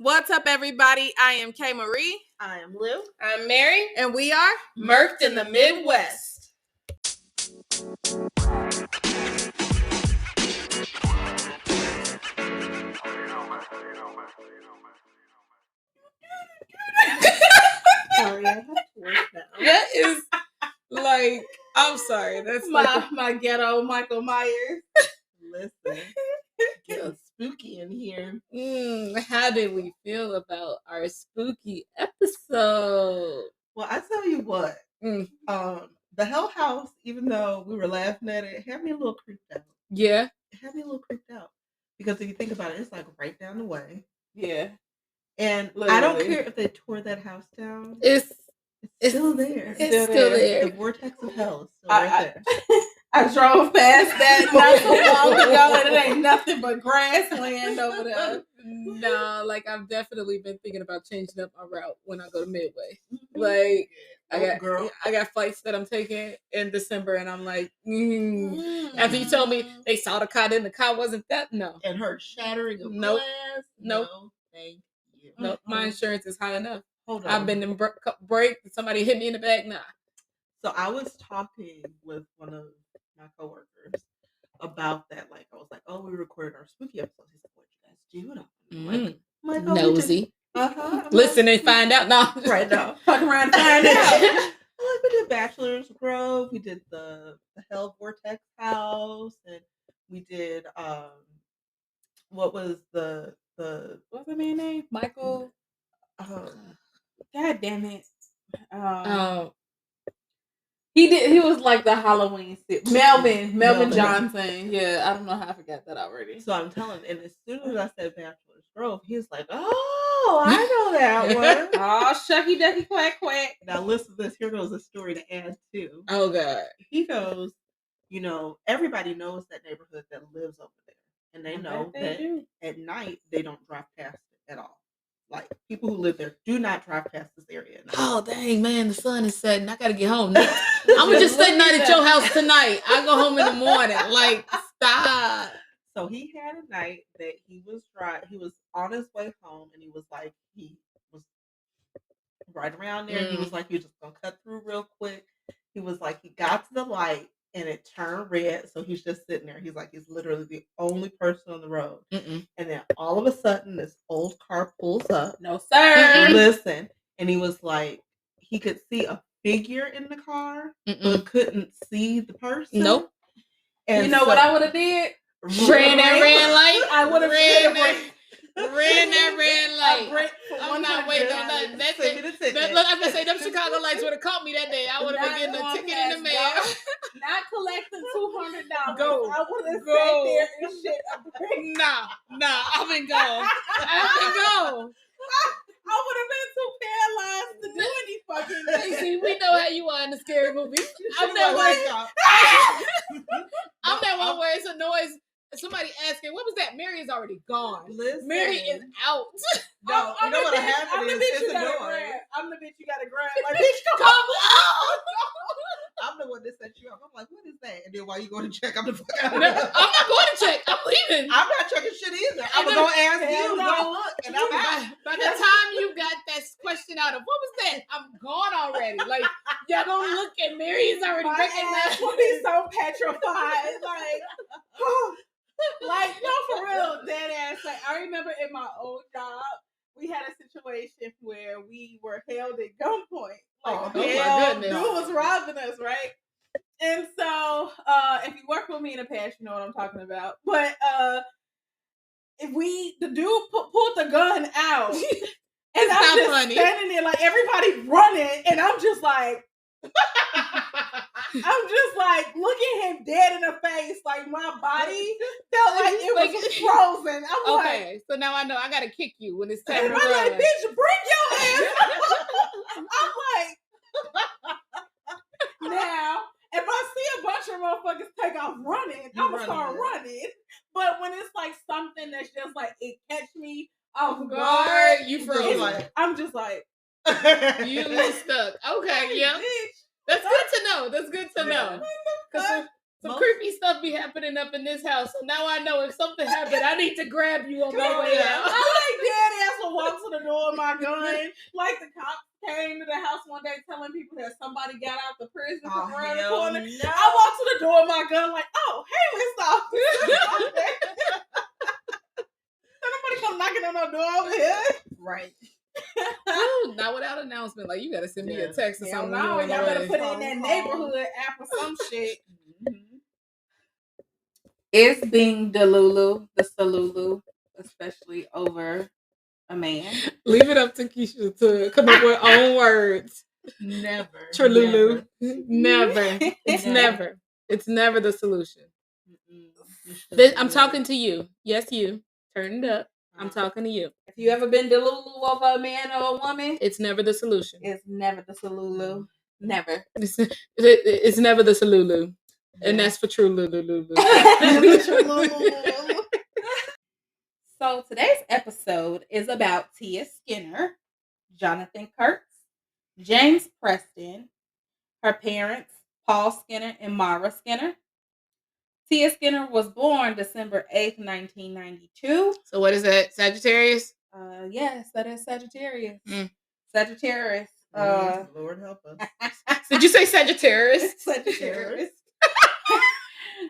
What's up, everybody? I am Kay Marie. I am Lou. I'm Mary. And we are Murked in the Midwest. Sorry, I have to work now. That is like, I'm sorry. That's my ghetto Michael Myers. Listen, getting spooky in here. How did we feel about our spooky episode? Well, I tell you what, the Hell House, even though we were laughing at it, had me a little creeped out. Yeah. It had me a little creeped out. Because if you think about it, it's like right down the way. Yeah. And Literally. I don't care if they tore that house down. It's still there. It's still there. The vortex of hell is still right there. I drove past that not so long ago, and it ain't nothing but grassland over there. No, like I've definitely been thinking about changing up my route when I go to Midway. Like I got flights that I'm taking in December, and I'm like, after you told me they saw the car, then the car wasn't that. No, and her shattering of Nope. glass. Nope. No, thank you. Nope. My insurance is high enough. Hold on. I've been in break. Somebody hit me in the back. Nah. So I was talking with one of my coworkers about that. Like I was like, "Oh, we recorded our spooky episode." He's like, "What you guys do?" I'm like, Nosy. I'm Listen and find out. No, right now. Fuck around and find out. We did Bachelor's Grove. We did the Hell Vortex House, and we did what was the What's the man's name? Michael. God damn it. He was like the Halloween Melvin Johnson. Yeah, I don't know how I forgot that already. So I'm telling, and as soon as I said Bachelor's Grove, he was like, "Oh, I know that one." Oh, shucky ducky quack quack. Now listen to this. Here goes a story to add too. Oh God. He goes, everybody knows that neighborhood that lives over there, and they know that at night they don't drive past it at all. Like, people who live there do not drive past this area. Oh, dang, man, the sun is setting. I got to get home. I'm going to just stay night at your house tonight. I go home in the morning. Like, stop. So he had a night that he was on his way home, and he was right around there. And he was like, he was just going to cut through real quick. He was like, he got to the light, and it turned red, so he's just sitting there. He's like, he's literally the only person on the road. And then all of a sudden, this old car pulls up. No, sir. Listen. And he was like, he could see a figure in the car, but couldn't see the person. Nope. And you know what I would have did? Ran that red light. I would have ran that red light. I'm not waiting on nothing. That's it. Look, I'm gonna say them Chicago lights would have caught me that day. I would have been getting a ticket in the mail. Not collecting $200. Go. I would have sat there and shit. Nah. I've been gone. I would have been too paralyzed to do any fucking thing. See, we know how you are in the scary movies. I'm that one where it's a noise. Somebody asking, what was that? Mary is already gone. Listen. Mary is out. No, you know what happened is it's annoying. I'm the bitch you gotta grab. Like, bitch, come on. I'm the one that set you up. I'm like, what is that? And then while you go to check, I'm the fuck out I'm of not going to check. I'm leaving. I'm not checking shit either. I'm gonna go ask you. Go look, and I'm out. By the time you got that question out of what was that, I'm gone already. Like, y'all gonna look at Mary is already recognized. Would be so petrified. Like, no, for real, dead ass. Like, I remember in my old job, we had a situation where we were held at gunpoint. Like, my goodness. Dude was robbing us, right? And so, if you work with me in the past, you know what I'm talking about. But the dude pulled the gun out, and I'm just standing there, like, everybody running, and I'm just like, looking him dead in the face, like my body felt like it was frozen. I'm okay, so now I know I gotta kick you when it's time to run. I'm like, bitch, bring your ass. I'm like, now if I see a bunch of motherfuckers take off running, I'm gonna start running. But when it's like something that's just like it catch me off guard, you froze. I'm just like, you stuck. Okay, yeah. Bitch. That's good to know. Because some creepy stuff be happening up in this house. So now I know if something happened, I need to grab you on my way out. I like dead ass will walk door with my gun. Like the cops came to the house one day telling people that somebody got out the prison from around the corner. No. I walked to the door with my gun like, oh, hey, Miss Officer. Nobody come knocking on no door over here. Right. Ooh, not without announcement. Like, you gotta send me a text or something. No, y'all better put it in that neighborhood app or some shit. Is being the Salulu, especially over a man? Leave it up to Keisha to come up with own words. Never. Tralulu. Never. It's never. It's never the solution. I'm talking to you. Yes, you. Turn it up. I'm talking to you. Have you ever been Delulu over a man or a woman? It's never the solution. It's never the Salulu. Never. It's never the Salulu. And that's for true Lulu. So today's episode is about Tia Skinner, Jonathan Kurtz, James Preston, her parents, Paul Skinner and Mara Skinner. Tia Skinner was born December 8th, 1992. So what is that? Sagittarius? Yes, that is Sagittarius. Sagittarius. Lord help us. Did you say Sagittarius? Sagittarius.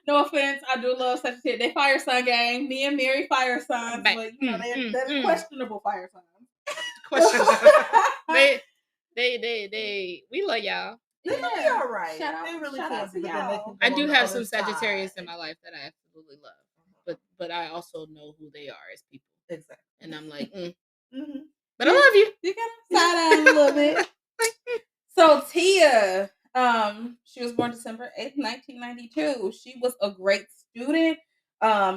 No offense, I do love Sagittarius. They fire sign gang. Me and Mary fire signs, but you know they're questionable fire signs. Questionable. They. We love y'all. They're all right. Shout out to y'all. I do have some Sagittarius in my life that I absolutely love, but I also know who they are as people. Exactly. And I'm like, but I love you. You gotta side eye a little bit. So Tia, she was born December 8th, 1992. She was a great student.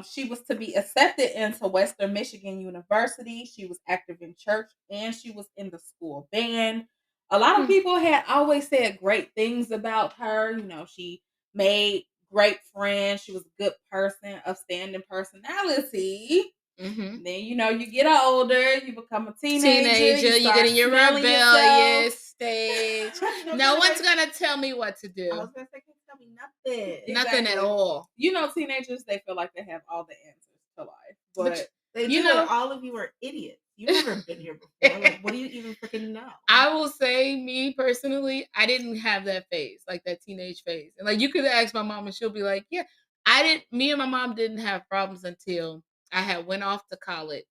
She was to be accepted into Western Michigan University. She was active in church and she was in the school band. A lot of people had always said great things about her. You know, she made great friends. She was a good person, upstanding personality. Mm-hmm. Then, you know, you get older, you become a teenager. You get in your rebellious stage. No one's going to tell me what to do. I was going to say, can't tell me nothing. Nothing at all. You know, teenagers, they feel like they have all the answers to life. But they do, know, all of you are idiots. You've never been here before. Like, what do you even freaking know? I will say, me personally, I didn't have that phase, like that teenage phase. And like, you could ask my mom and she'll be like, yeah, me and my mom didn't have problems until I had went off to college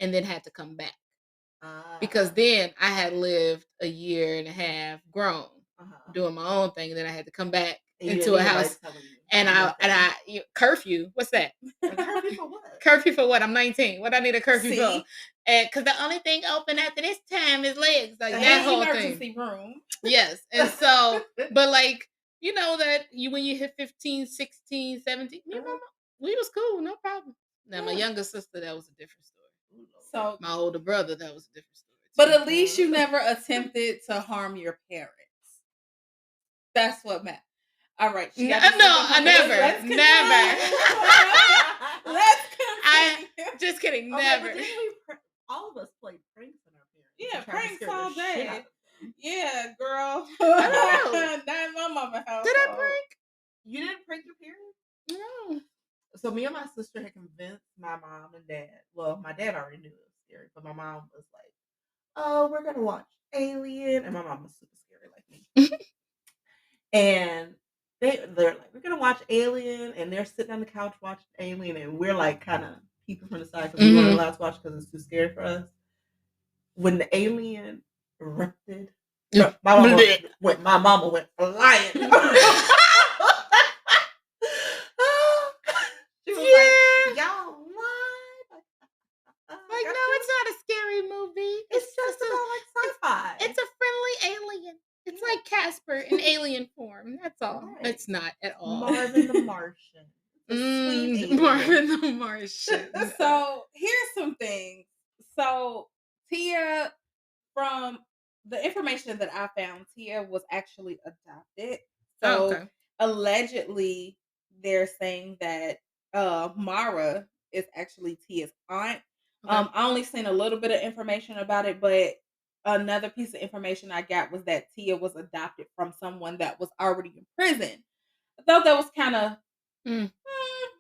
and then had to come back. Because then I had lived a year and a half grown, doing my own thing. And then I had to come back into a house. And I curfew. What's that? Curfew for what? Curfew for what? I'm 19. What I need a curfew for? And because the only thing open after this time is legs. Like that whole emergency room. Yes. And so, but like, you know that when you hit 15, 16, 17, me and my mom, we was cool, no problem. Now my younger sister, that was a different story. So my older brother, that was a different story. But at least you never attempted to harm your parents. That's what matters. All right. I never. Let's continue. Just kidding. Never. All of us played pranks on our parents. Yeah, pranks all day. Yeah, girl. I know. Not in my mama's house. Did I prank? You didn't prank your parents? No. So me and my sister had convinced my mom and dad. Well, my dad already knew it was scary, but my mom was like, "Oh, we're gonna watch Alien," and my mom was super scary like me. And they're like, "We're gonna watch Alien," and they're sitting on the couch watching Alien, and we're like kind of peeping from the side because we weren't allowed to watch because it's too scary for us. When the alien erupted, my mama went flying. She was like, "Y'all what?" Like, no, it's not a scary movie. It's just about like sci-fi. It's a friendly alien. It's like Casper in alien form. That's all. Right. It's not at all. Marvin the Martian. Marvin the Martian. So here's some things. So Tia, from the information that I found, Tia was actually adopted. So allegedly, they're saying that Mara is actually Tia's aunt. I only seen a little bit of information about it, but another piece of information I got was that Tia was adopted from someone that was already in prison. I thought that was kind of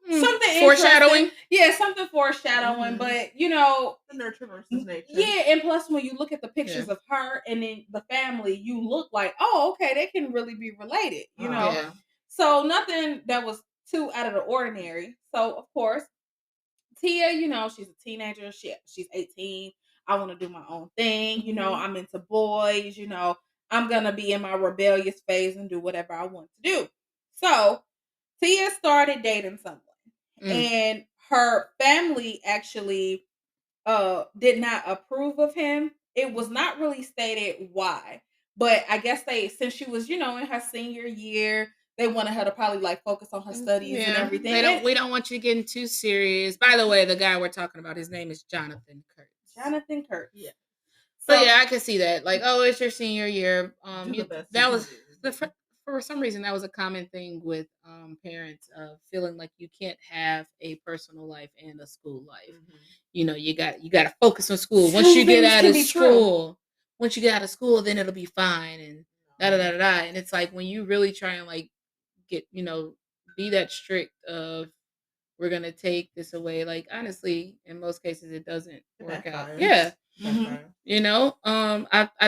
something foreshadowing. Yeah, something foreshadowing. But the nurture versus nature. Yeah, and plus when you look at the pictures of her and then the family, you look like, oh, okay, they can really be related. You know. Yeah. So nothing that was too out of the ordinary. So of course, Tia, she's a teenager. She's 18. I want to do my own thing. I'm into boys. I'm gonna be in my rebellious phase and do whatever I want to do. So Tia started dating someone, and her family actually did not approve of him. It was not really stated why, but I guess since she was in her senior year, they wanted her to probably like focus on her studies and everything. We don't want you getting too serious. By the way, the guy we're talking about, his name is Jonathan Kurtz. Jonathan Kurtz. Yeah. So yeah, I can see that. Like, oh, it's your senior year. That was for some reason that was a common thing with parents of feeling like you can't have a personal life and a school life. You got to focus on school. Once you get out of school, then it'll be fine and da da da da. And it's like when you really try and like get be that strict of we're gonna take this away. Like honestly, in most cases, it doesn't work out. Yeah. I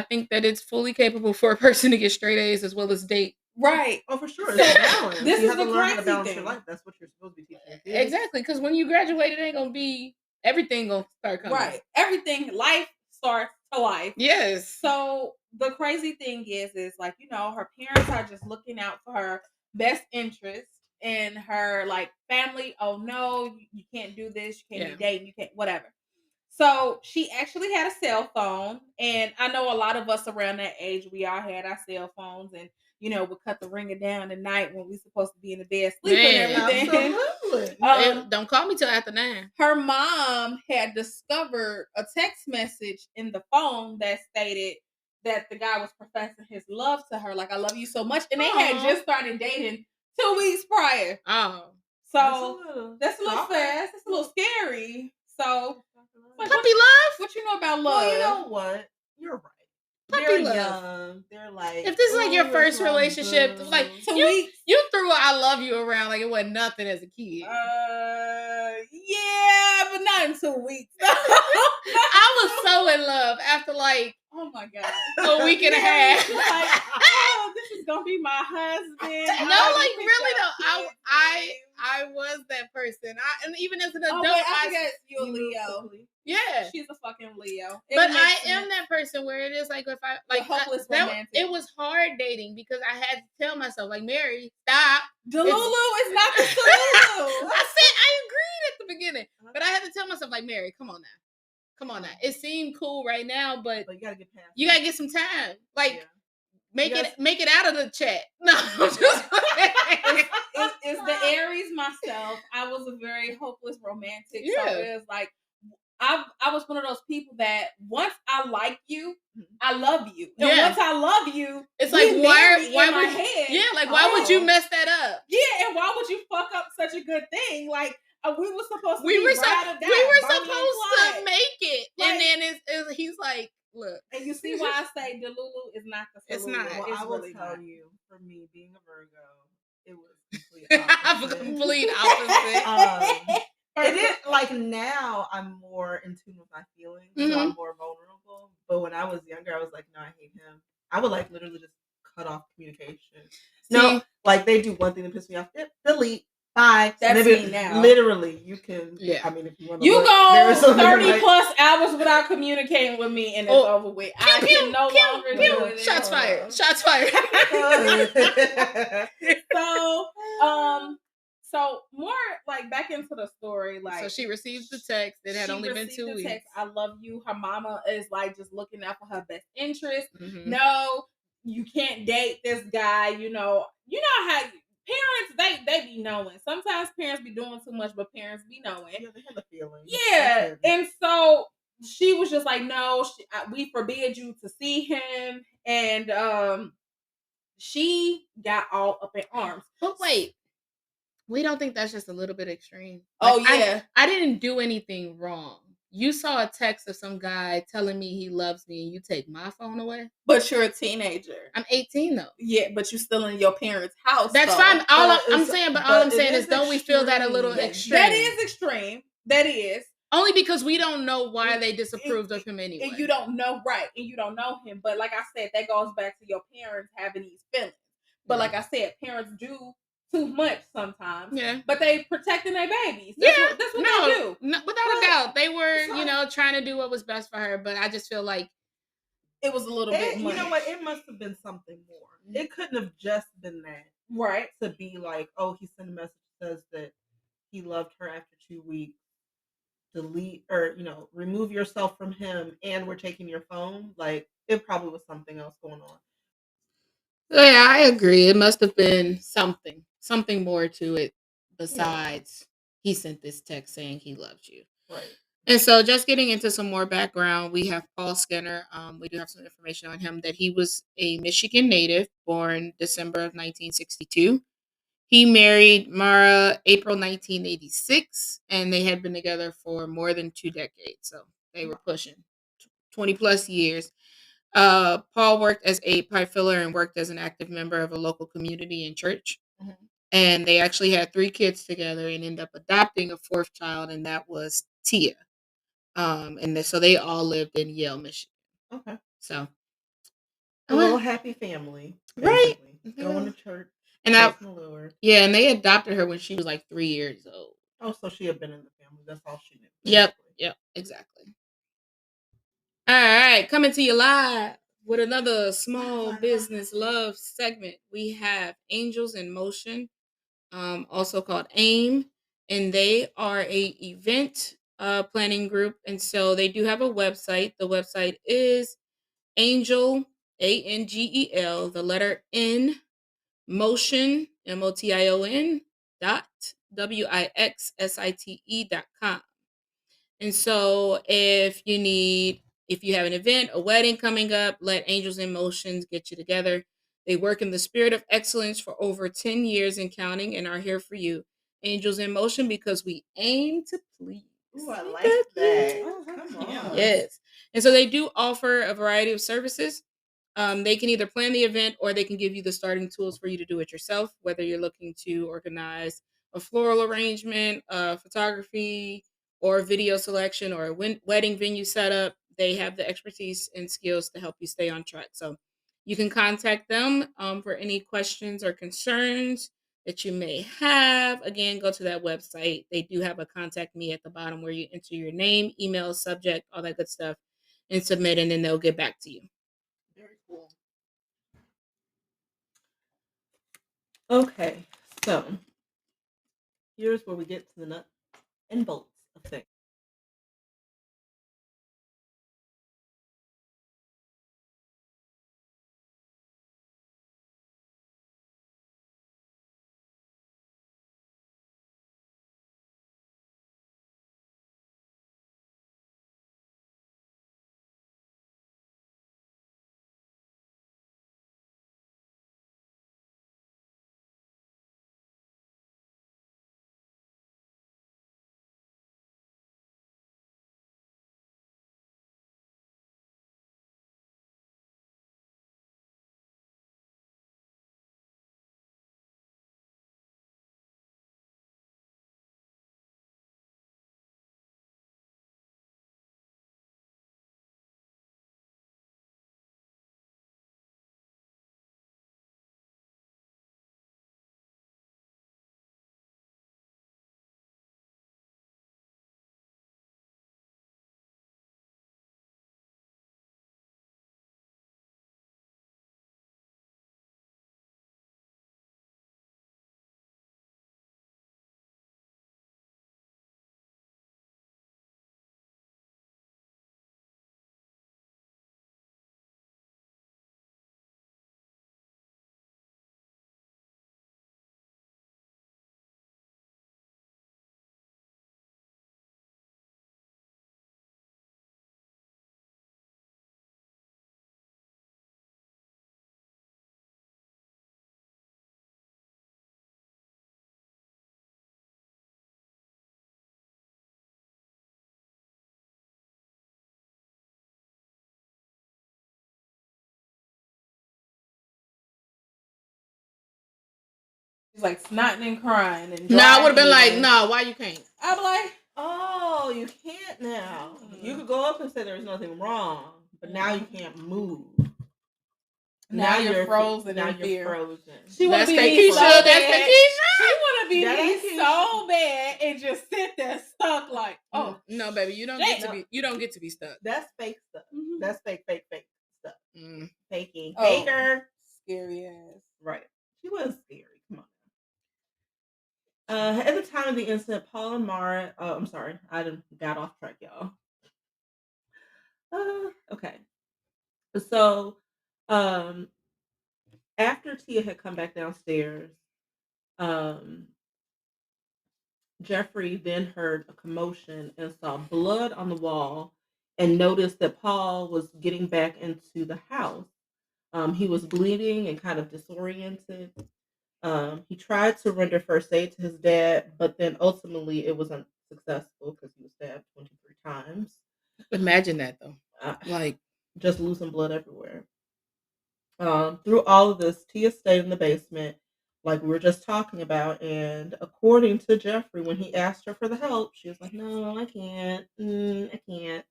think that it's fully capable for a person to get straight A's as well as date. Right. Oh, for sure. It's balance. This you is have to learn how to balance thing. your life. That's what you're supposed to be teaching your kids. Exactly, because when you graduate, it ain't gonna be everything gonna start coming. Right. Everything. Life starts to life. Yes. So the crazy thing is like her parents are just looking out for her best interest. And her like family, oh no, you can't do this, you can't be dating, you can't whatever. So she actually had a cell phone, and I know a lot of us around that age, we all had our cell phones, and would cut the ringer down at night when we're supposed to be in the bed sleeping and everything. Absolutely. Don't call me till after 9. Her mom had discovered a text message in the phone that stated that the guy was professing his love to her, like I love you so much, and they had just started dating 2 weeks prior. Oh. So that's a little fast. It's a little scary. So puppy love? What you know about love? Well, you know what? You're right. They're young. They're like, if this is like your first relationship, like 2 weeks, you threw "I love you" around like it wasn't nothing as a kid. Yeah, but not in 2 weeks. I was so in love after like, oh my god, a week and a half. Like, oh, this is gonna be my husband. No, like really though, I was that person. And even as an adult, I forget you're a Leo. Yeah, she's a fucking Leo. But I am that person where it is like if I like hopeless romantic. It was hard dating because I had to tell myself like, Mary, stop. Delulu is not the Delulu. I agreed at the beginning, but I had to tell myself like, Mary, come on now. It seemed cool right now, but you gotta get past. You gotta get some time. Like make it out of the chat. No, just it's the Aries myself. I was a very hopeless romantic. Yeah. So it was like I was one of those people that once I like you, I love you. And once I love you, it's like why would head, why would you mess that up? Yeah, and why would you fuck up such a good thing? Like we were supposed to supposed to make it, like, and then he's like, look. And you see why I say Delulu is not the solution. It's not. Well, it's I will really tell not. you, for me being a Virgo, it was complete opposite. It is like now I'm more in tune with my feelings, so I'm more vulnerable. But when I was younger, I was like, no, I hate him. I would like literally just cut off communication. No, like they do one thing that pisses me off. Delete. Bye. That's me now. Literally, you can. Yeah. I mean, if you want to. You go 30 plus hours without communicating with me, and it's over with. I can no longer do it. Shots fired. Shots fired. So more like back into the story, like so she received the text. It had only been 2 weeks. Text, I love you. Her mama is like just looking out for her best interest. No, you can't date this guy. You know how parents they be knowing. Sometimes parents be doing too much, but parents be knowing. Yeah, they have a feeling. Yeah, and so she was just like, no, we forbid you to see him, and she got all up in arms. But wait. We don't think that's just a little bit extreme. Like, yeah. I didn't do anything wrong. you saw a text of some guy telling me he loves me and you take my phone away? But you're a teenager. I'm 18 though. Yeah, but you're still in your parents' house. That's though. fine. All I'm saying is, don't we feel that a little Yeah, extreme? That is extreme. That is. Only because we don't know why they disapproved of him anyway. And you don't know, right. And you don't know him. But like I said, that goes back to your parents having these feelings. But like I said, parents do too much sometimes. Yeah. But they protecting their babies. That's what they do. No, without a doubt. They were, trying to do what was best for her. But I just feel like it was a little bit much. You know what? It must have been something more. It couldn't have just been that. Right. To be like, oh, he sent a message that says that he loved her after 2 weeks. Delete or remove yourself from him, and we're taking your phone. Like, it probably was something else going on. Yeah, I agree. It must have been something more to it besides he sent this text saying he loves you. Right. And so, just getting into some more background, we have Paul Skinner. We do have some information on him that he was a Michigan native, born December of 1962. He married Mara April 1986, and they had been together for more than 2 decades. So they were pushing 20 plus years. Paul worked as a pipe filler and worked as an active member of a local community and church. Mm-hmm. And they actually had 3 kids together and ended up adopting a 4th child, and that was Tia. So they all lived in Yale, Michigan. Okay. So a little happy family, basically. Right? Going to church. And and they adopted her when she was like 3 years old. Oh, so she had been in the family. That's all she knew. Basically. Yep, exactly. All right, coming to you live with another small business love segment. We have Angels in Motion, also called AIM, and they are a event planning group, and so they do have a website. The website is Angel, ANGEL, the letter N, Motion, MOTION .WIXSITE.com. And so if you have an event, a wedding coming up, let Angels in Motions get you together. They work in the spirit of excellence for over 10 years and counting and are here for you. Angels in Motion, because we aim to please. Ooh, I like that. Oh, come on. Yes. And so they do offer a variety of services. They can either plan the event or they can give you the starting tools for you to do it yourself, whether you're looking to organize a floral arrangement, photography, or video selection, or a wedding venue setup. They have the expertise and skills to help you stay on track. So you can contact them for any questions or concerns that you may have. Again, go to that website. They do have a contact me at the bottom where you enter your name, email, subject, all that good stuff, and submit, and then they'll get back to you. Very cool. Okay, so here's where we get to the nuts and bolts of things. like snotting and crying and no, I would have been like, no, why you can't? I'd be like, oh, you can't now. You could go up and say there's nothing wrong, but now you can't move. Now you're frozen. Now in you're fear. frozen. She want to be me so bad. She want to be me so bad and just sit there stuck like, oh no, baby, you don't get to be. You don't get to be stuck. That's fake stuff. Mm-hmm. That's fake stuff. Faking, faker, scary ass. Right. She was scary. Come on. At the time of the incident, Paul and Mara. Oh, I'm sorry, I got off track, y'all. Okay. So, after Tia had come back downstairs, Jeffrey then heard a commotion and saw blood on the wall and noticed that Paul was getting back into the house. He was bleeding and kind of disoriented. He tried to render first aid to his dad, but then ultimately it was unsuccessful because he was stabbed 23 times. Imagine that, though. Like, just losing blood everywhere. Through all of this, Tia stayed in the basement, like we were just talking about. And according to Jeffrey, when he asked her for the help, she was like, no, I can't. I can't.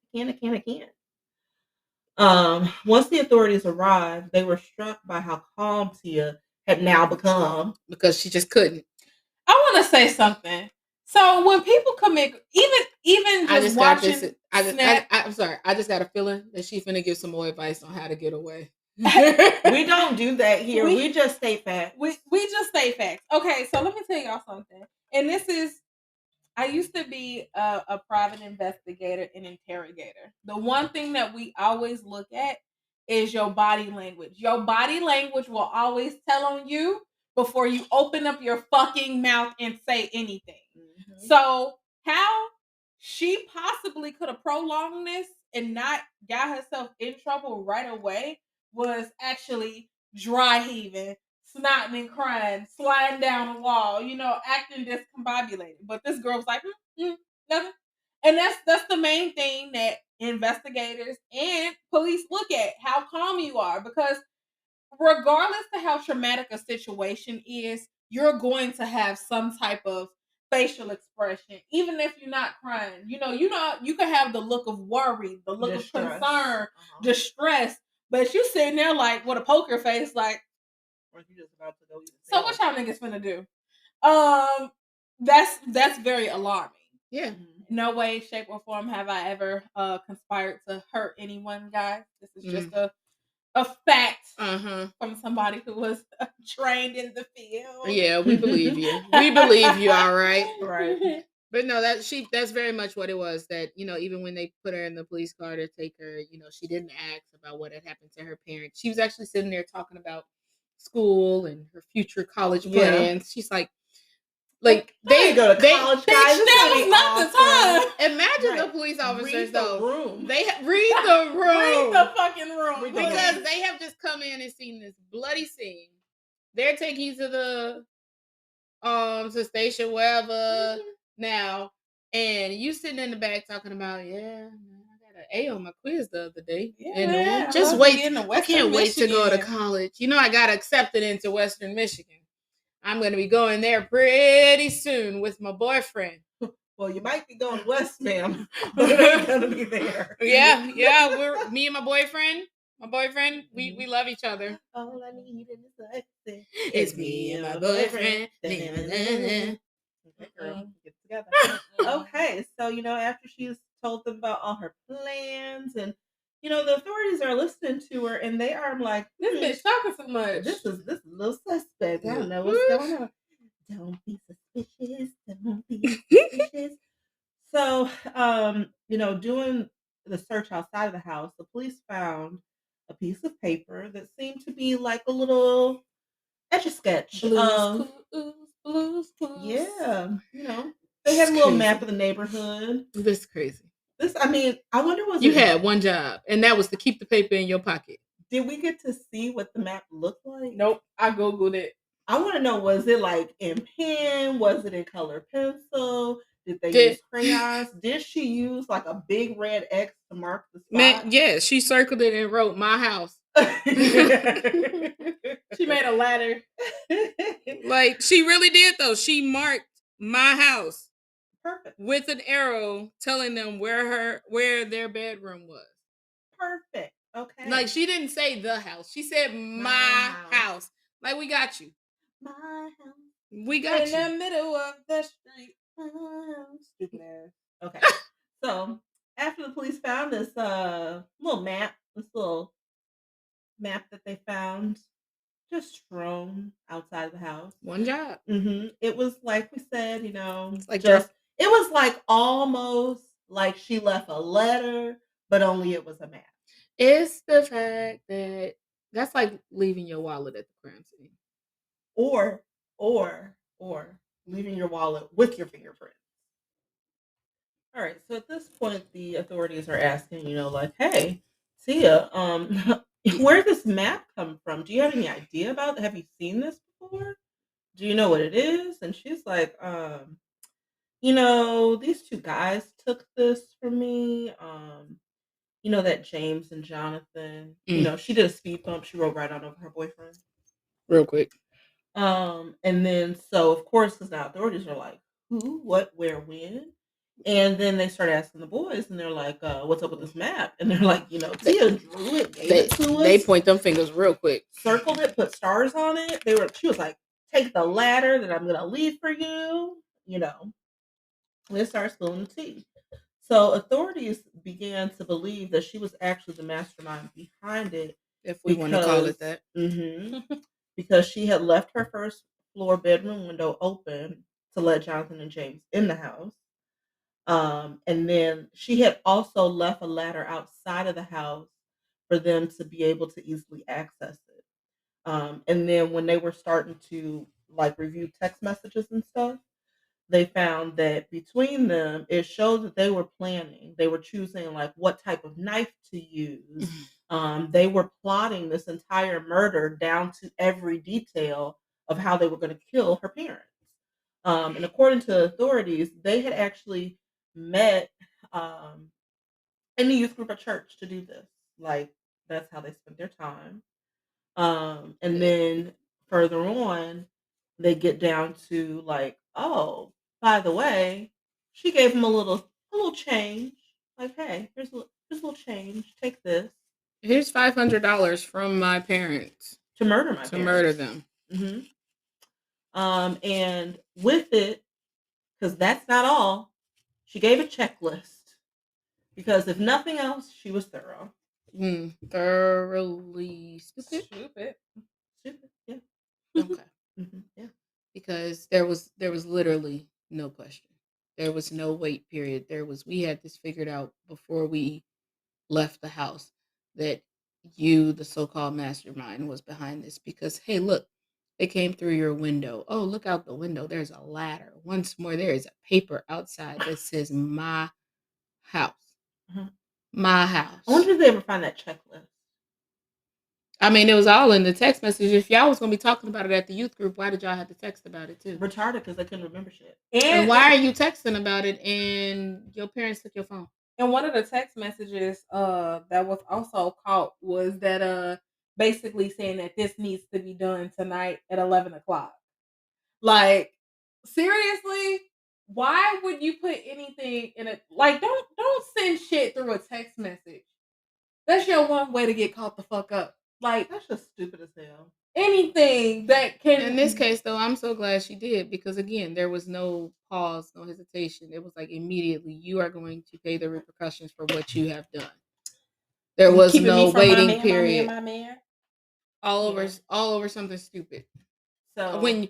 Once the authorities arrived, they were struck by how calm Tia had now become. Because she just couldn't. I want to say something. So when people commit, even just watching, I'm sorry. I just got a feeling that she's finna give some more advice on how to get away. We don't do that here. We just state facts. We just state facts. Okay, so let me tell y'all something. And this is, I used to be a private investigator and interrogator. The one thing that we always look at is your body language. Your body language will always tell on you before you open up your fucking mouth and say anything. Mm-hmm. So how she possibly could have prolonged this and not got herself in trouble right away was actually dry heaving, snotting and crying, sliding down the wall, acting discombobulated. But this girl was like, nothing. And that's the main thing that investigators and police look at, how calm you are. Because regardless of how traumatic a situation is, you're going to have some type of facial expression, even if you're not crying. You can have the look of worry, the look of concern, distress, but you sitting there like with a poker face, like, you just about to go. So what y'all niggas finna do? That's very alarming. Yeah. No way, shape, or form have I ever conspired to hurt anyone, guys. This is just a fact from somebody who was trained in the field. Yeah, we believe you. We believe you, all right. Right. But no, that's very much what it was. That, even when they put her in the police car to take her, she didn't ask about what had happened to her parents. She was actually sitting there talking about school and her future college plans. Yeah. She's like they go to college, guys. That was not the time. Imagine the police officers though. They read the room. Read the fucking room. Because they have just come in and seen this bloody scene. They're taking you to the station, wherever now, and you sitting in the back talking about, I got an A on my quiz the other day. And just wait. I can't wait to go to college. I got accepted into Western Michigan. I'm going to be going there pretty soon with my boyfriend. Well, you might be going west, ma'am, but it ain't going to be there. Yeah. We're me and my boyfriend. We love each other. All I need is a it's me and my boyfriend. Okay, girl, get together. Okay, so after she's told them about all her plans, and the authorities are listening to her, and they are like, this bitch talking so much. This is a little suspect. I don't know what's going on. Don't be suspicious. Don't be suspicious. So, doing the search outside of the house, the police found a piece of paper that seemed to be like a little etch-a-sketch. Blues. Yeah, they had a little map of the neighborhood. This is crazy. I wonder what you had one job, and that was to keep the paper in your pocket. Did we get to see what the map looked like? Nope, I googled it. I want to know, was it like in pen? Was it in color pencil? Did they use crayons? Did she use like a big red X to mark the spot? Yeah, she circled it and wrote my house. She made a ladder. Like, she really did, though. She marked my house. Perfect. With an arrow telling them where their bedroom was. Perfect. Okay. Like, she didn't say the house. She said my house. Like, we got you. My house. We got in you. the middle of the street. Stupid ass. Okay. So after the police found this little map that they found just strewn outside of the house. One job. It was like we said, you know, like just it was like almost like she left a letter, but only it was a map. It's the fact that that's like leaving your wallet at the crime scene. Or leaving your wallet with your fingerprints. All right, so at this point, the authorities are asking, you know, like, hey, Tia, where did this map come from? Do you have any idea about it? Have you seen this before? Do you know what it is? And she's like, you know, these two guys took this from me. You know, that James and Jonathan, you know, she did a speed bump. She rode right on over her boyfriend. Real quick. And then, so of course, because now authorities are like, who, what, where, when? And then they start asking the boys, and they're like, what's up with this map? And they're like, you know, Tia drew it, gave it to us. They point them fingers real quick. Circled it, put stars on it. She was like, take the ladder that I'm going to leave for you, you know. And they started spilling the tea. So authorities began to believe that she was actually the mastermind behind it. If we want to call it that. Because she had left her first floor bedroom window open to let Jonathan and James in the house. And then she had also left a ladder outside of the house for them to be able to easily access it. And then when they were starting to like review text messages and stuff, they found that between them, it showed that they were planning. They were choosing like what type of knife to use. They were plotting this entire murder down to every detail of how they were going to kill her parents. And according to authorities, they had actually met in the youth group at church to do this. Like, that's how they spent their time. And then further on, they get down to like, oh, by the way, she gave him a little change. Like, hey, here's a little change. Take this. Here's $500 from my parents to murder my parents. Murder them. And with it, because that's not all, she gave a checklist. Because if nothing else, she was thorough. Thoroughly Stupid. Yeah. Okay. Yeah. Because there was literally no question. There was no wait period. We had this figured out before we left the house that you, the so-called mastermind, was behind this. Because hey, look, they came through your window. Oh, look out the window. There's a ladder. Once more, there is a paper outside that says my house. My house. I wonder if they ever find that checklist. I mean, it was all in the text message. If y'all was going to be talking about it at the youth group, why did y'all have to text about it too? Retarded because they couldn't remember shit. And why are you texting about it and your parents took your phone? And one of the text messages that was also caught was that basically saying that this needs to be done tonight at 11 o'clock. Like, seriously? Why would you put anything in it? Like, don't send shit through a text message. That's your one way to get caught the fuck up. Like, that's just stupid as hell. Anything that can. In this case, though, I'm so glad she did because again, there was no pause, no hesitation. It was like immediately, you are going to pay the repercussions for what you have done. There was no waiting period. My man. All over something stupid. So when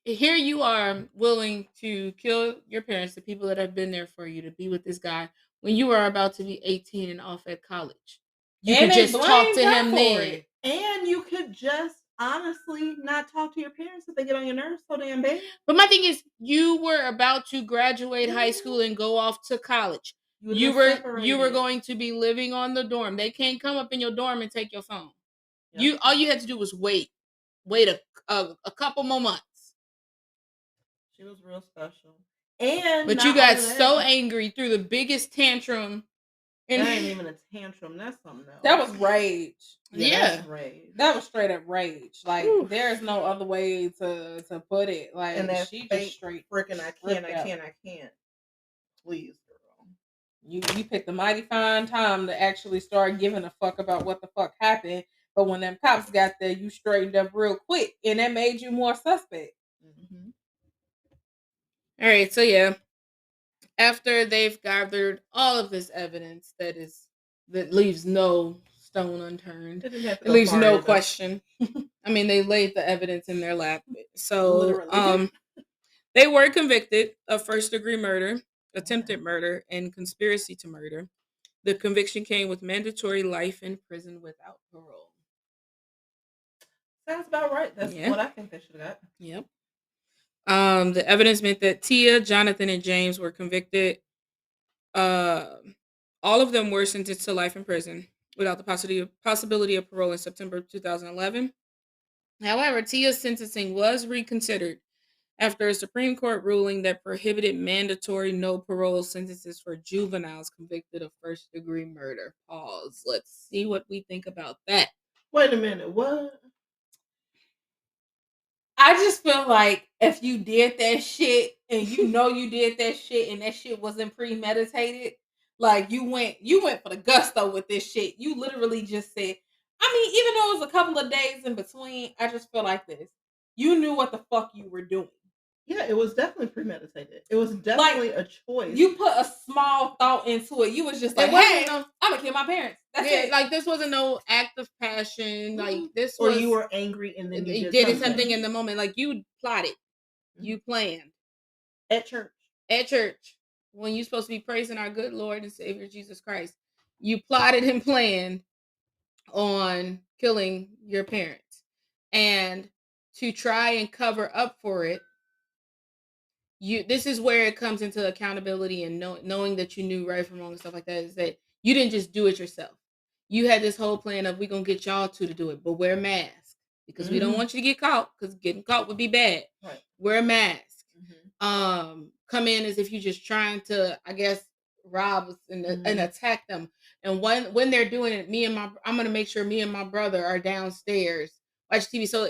here you are willing to kill your parents, the people that have been there for you, to be with this guy when you are about to be 18 and off at college. You could just talk to him then. And you could just honestly not talk to your parents if they get on your nerves so damn bad. But my thing is, you were about to graduate high school and go off to college. You were going to be living on the dorm. They can't come up in your dorm and take your phone. Yep. All you had to do was wait a couple more months. She was real special. And but you got so angry, threw the biggest tantrum And that ain't even a tantrum. That's something else. That was rage. Yeah. That's rage. That was straight up rage. Like, there's no other way to put it. Like, and that she just straight freaking I can't. Please, girl. You picked a mighty fine time to actually start giving a fuck about what the fuck happened. But when them cops got there, you straightened up real quick, and that made you more suspect. Mm-hmm. All right, so yeah, after they've gathered all of this evidence that leaves no stone unturned, it leaves no question. I mean, they laid the evidence in their lap. So, literally. They were convicted of first-degree murder, attempted murder, and conspiracy to murder. The conviction came with mandatory life in prison without parole. Sounds about right. That's what I think they should have got. Yep. The evidence meant that Tia, Jonathan, and James were convicted. All of them were sentenced to life in prison without the possibility of parole in September 2011. However, Tia's sentencing was reconsidered after a Supreme Court ruling that prohibited mandatory no parole sentences for juveniles convicted of first-degree murder. Pause. Let's see what we think about that. Wait a minute. What? I just feel like if you did that shit and you know you did that shit and that shit wasn't premeditated, like you went for the gusto with this shit. You literally just said, I mean, even though it was a couple of days in between, I just feel like this. You knew what the fuck you were doing. Yeah, it was definitely premeditated. It was definitely a choice. You put a small thought into it. You was just like, hey, I'm gonna kill my parents. That's it. Like this wasn't no act of passion. Like this was, or you were angry and then you did something in the moment. Like you plotted, you planned at church. At church, when you're supposed to be praising our good Lord and Savior Jesus Christ, you plotted and planned on killing your parents, and to try and cover up for it. This is where it comes into accountability and knowing that you knew right from wrong and stuff like that, is that you didn't just do it yourself. You had this whole plan of, we're going to get y'all two to do it, but wear masks because we don't want you to get caught, because getting caught would be bad. Right. Wear a mask. Come in as if you're just trying to, I guess, rob us and attack them. And when they're doing it, I'm going to make sure me and my brother are downstairs watch TV. So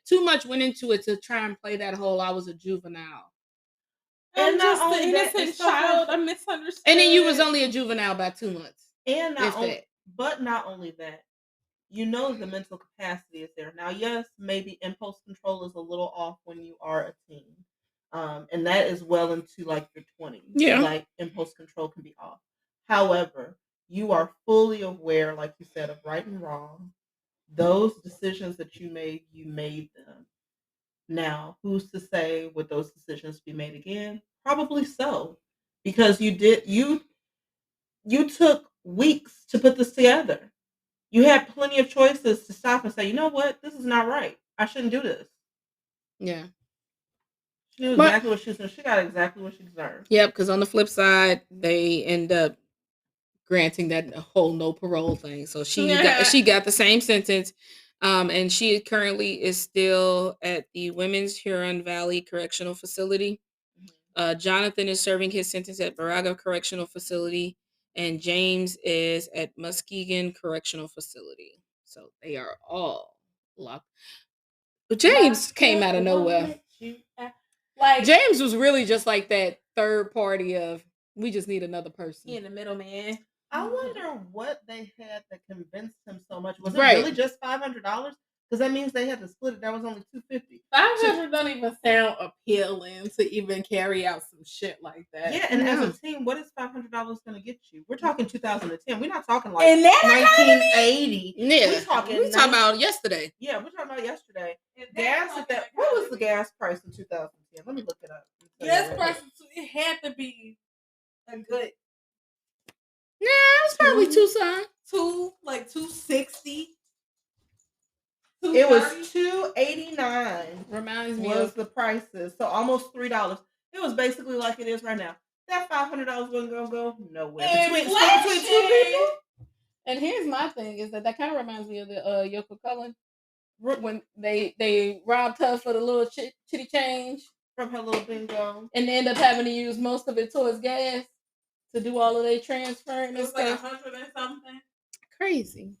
too much went into it to try and play that whole I was a juvenile. I'm just an innocent child. I misunderstood. And then you was only a juvenile by 2 months. And not only that, you know the mental capacity is there. Now, yes, maybe impulse control is a little off when you are a teen. And that is well into like your 20s. Yeah. Like impulse control can be off. However, you are fully aware, like you said, of right and wrong. Those decisions that you made them. Now, who's to say would those decisions be made again? Probably so, because you took weeks to put this together. You had plenty of choices to stop and say, you know what, this is not right. I shouldn't do this. Yeah. She knew exactly what she said. She got exactly what she deserved. Yep, because on the flip side, they end up granting that whole no parole thing. So she got the same sentence. And she currently is still at the Women's Huron Valley Correctional Facility. Jonathan is serving his sentence at Baraga Correctional Facility, and James is at Muskegon Correctional Facility. So they are all locked. But James came out of nowhere. Like James was really just like that third party of, we just need another person. He in the middle, man. I wonder what they had that convinced him so much. Was it really just $500? Because that means they had to split it. That was only $250. $500 don't even sound appealing to even carry out some shit like that. Yeah, and as a team, what is $500 going to get you? We're talking 2010. We're not talking like 1980. Yeah, we're talking about yesterday. Yeah, we're talking about yesterday. Gas at that. What was the gas price in 2010? Let me look it up. Gas price, it had to be a good. Yeah, it was probably $260. It was $289. Reminds me was the prices, so almost $3. It was basically like it is right now. That $500 wasn't gonna go nowhere between two people. And here's my thing: is that kind of reminds me of the Yoko Cullen when they robbed her for the little chitty change from her little bingo, and they end up having to use most of it towards gas to do all of their transferring and stuff. It was stuff. like 100 and something. Crazy.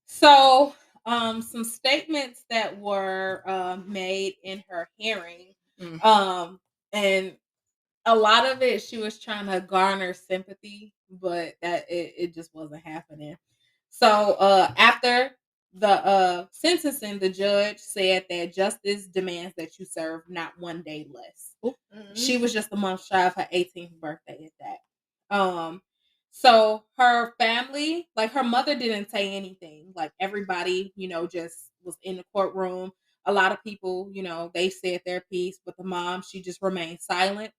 So, some statements that were made in her hearing, and a lot of it, she was trying to garner sympathy, but that it just wasn't happening. So, after the sentencing, the judge said that justice demands that you serve not 1 day less. She was just a month shy of her 18th birthday at that. So her family, like her mother didn't say anything. Like everybody, just was in the courtroom. A lot of people, they said their piece, but the mom, she just remained silent.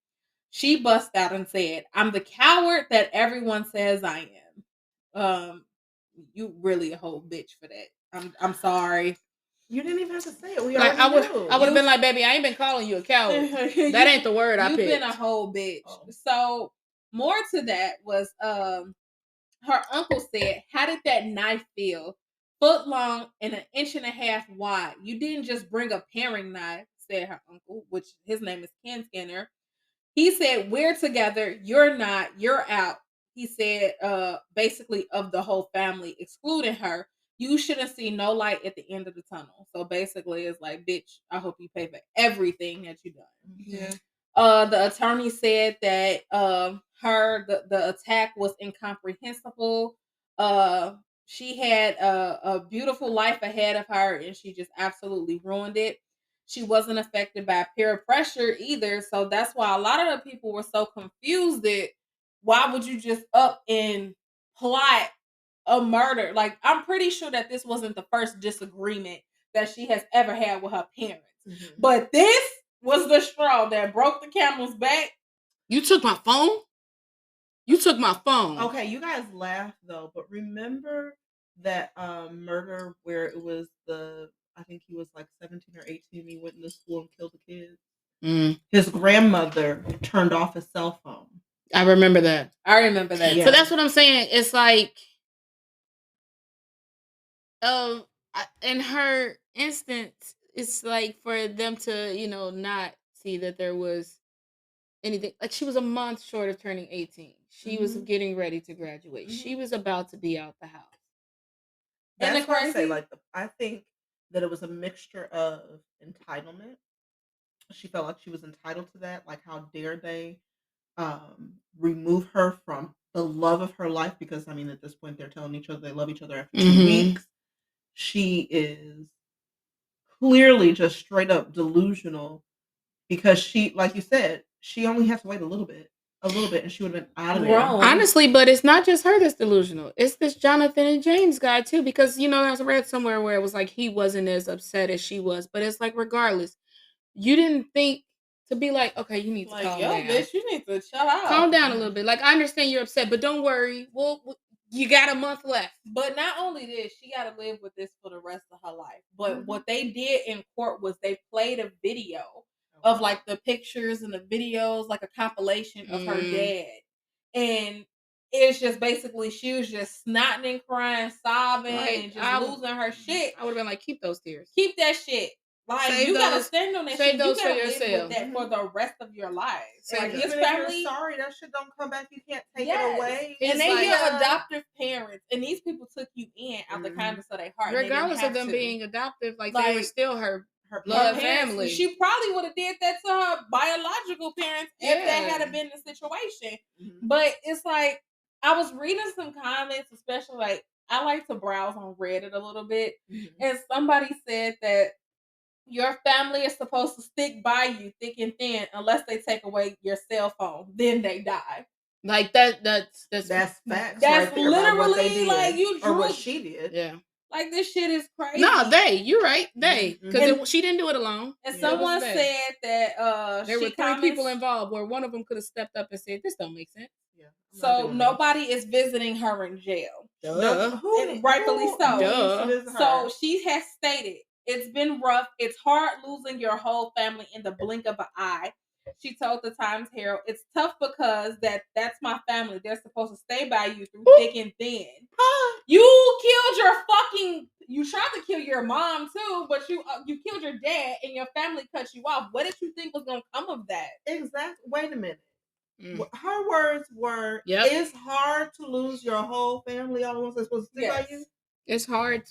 She bust out and said, "I'm the coward that everyone says I am." You really a whole bitch for that. I'm sorry. You didn't even have to say it. I would have been like, baby, I ain't been calling you a coward. That ain't the word I picked. You've been a whole bitch. Oh. So more to that was her uncle said, "How did that knife feel? Foot long and 1.5 inches wide. You didn't just bring a paring knife," said her uncle, which his name is Ken Skinner. He said, "We're together. You're not. You're out." He said, basically of the whole family, excluding her, "You shouldn't see no light at the end of the tunnel." So basically, it's like, bitch, I hope you pay for everything that you done. Yeah. The attorney said that the attack was incomprehensible. She had a beautiful life ahead of her, and she just absolutely ruined it. She wasn't affected by peer pressure either, so that's why a lot of the people were so confused that why would you just up and plot a murder? Like, I'm pretty sure that this wasn't the first disagreement that she has ever had with her parents. But this was the straw that broke the camel's back. You took my phone? You took my phone. Okay, you guys laugh though, but remember that murder where it was I think he was like 17 or 18, he went into school and killed the kids? His grandmother turned off his cell phone. I remember that. Yeah. So that's what I'm saying. It's like, in her instance, it's like for them to, not see that there was anything. Like, she was a month short of turning 18. She was getting ready to graduate. She was about to be out the house. That's why I say, like, I think that it was a mixture of entitlement. She felt like she was entitled to that. Like, how dare they remove her from the love of her life? Because, I mean, at this point, they're telling each other they love each other after 2 weeks. She is clearly just straight up delusional because she, like you said, she only has to wait a little bit, and she would have been out of there. Honestly, but it's not just her that's delusional. It's this Jonathan and James guy too, because I read somewhere where it was like he wasn't as upset as she was, but it's like, regardless, you didn't think to be like, okay, you need to calm down. Bitch, you need to chill out. Calm down a little bit. Like, I understand you're upset, but don't worry. You got a month left. But not only this, she got to live with this for the rest of her life. But what they did in court was they played a video of like the pictures and the videos, like a compilation of her dad. And it's just basically she was just snotting and crying, sobbing, and just losing her shit. I would have been like, keep those tears. Keep that shit. Like, you gotta stand on that shit. Those you gotta for live yourself. with that for the rest of your life. Like, his family, sorry, that shit don't come back. You can't take it away. And they your adoptive parents, and these people took you in out the kindness of their heart. Regardless of them being adoptive, like they were still her blood family. She probably would have did that to her biological parents if that had been the situation. But it's like, I was reading some comments, especially like I like to browse on Reddit a little bit, and somebody said that your family is supposed to stick by you thick and thin unless they take away your cell phone. Then they die. Like that's facts. That's right literally like you drew or what she did. Yeah. Like, this shit is crazy. No, you're right. Because she didn't do it alone. And someone said that there were 3 people involved where one of them could have stepped up and said, this don't make sense. Yeah. So nobody is visiting her in jail. Duh. And rightfully so. Duh. So she has stated, "It's been rough. It's hard losing your whole family in the blink of an eye." She told the Times Herald, "It's tough because that's my family. They're supposed to stay by you through thick and thin. You tried to kill your mom too, but you killed your dad and your family cut you off. What did you think was going to come of that?" Exactly. Wait a minute. Her words were, "It's hard to lose your whole family all at once. They're supposed to stick by you." It's hard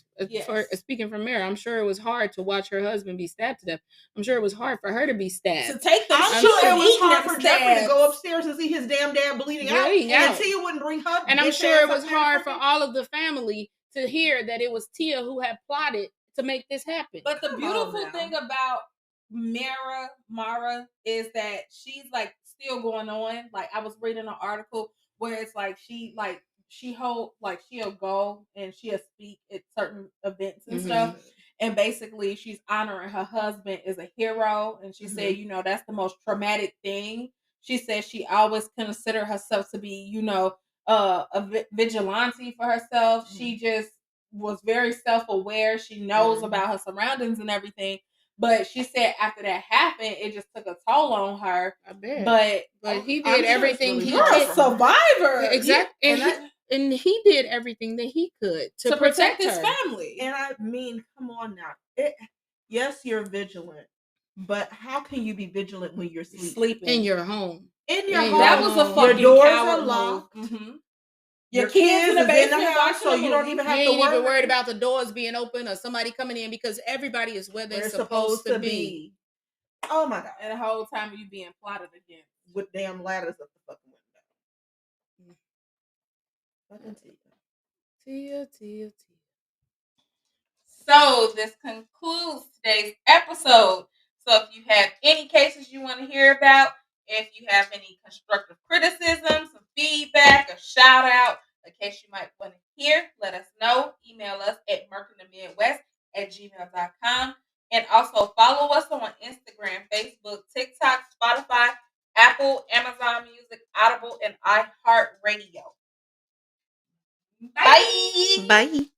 for speaking from Mary. I'm sure it was hard to watch her husband be stabbed to death. I'm sure it was hard for her to be stabbed. To take the I'm sure it was hard for Jeffrey to go upstairs and see his damn dad bleeding out. And Tia wouldn't bring her. And I'm sure it was hard for all of the family to hear that it was Tia who had plotted to make this happen. But the beautiful thing about Mara is that she's like still going on. Like I was reading an article where it's like she'll go and she'll speak at certain events and stuff. And basically she's honoring her husband as a hero. And she said, that's the most traumatic thing. She said she always considered herself to be, a vigilante for herself. She just was very self-aware. She knows about her surroundings and everything. But she said after that happened, it just took a toll on her. I bet. But he did everything he could. You're a survivor. Exactly. And he did everything that he could to protect his family. And I mean, come on now. Yes, you're vigilant. But how can you be vigilant when you're sleeping? In your home. In your home. That was a fucking your doors are locked. Your kids in the basement house, so you don't even have to worry. You ain't even worried about the doors being open or somebody coming in because everybody is where they're supposed to be. Oh my God. And the whole time you being plotted against. With damn ladders up the fucking window. Fucking Tia. So this concludes today's episode. So if you have any cases you want to hear about, if you have any constructive criticism, some feedback, a shout out, a case you might want to hear, let us know. Email us at merkinthemidwest@gmail.com. And also follow us on Instagram, Facebook, TikTok, Spotify, Apple, Amazon Music, Audible, and iHeartRadio. Bye. Bye.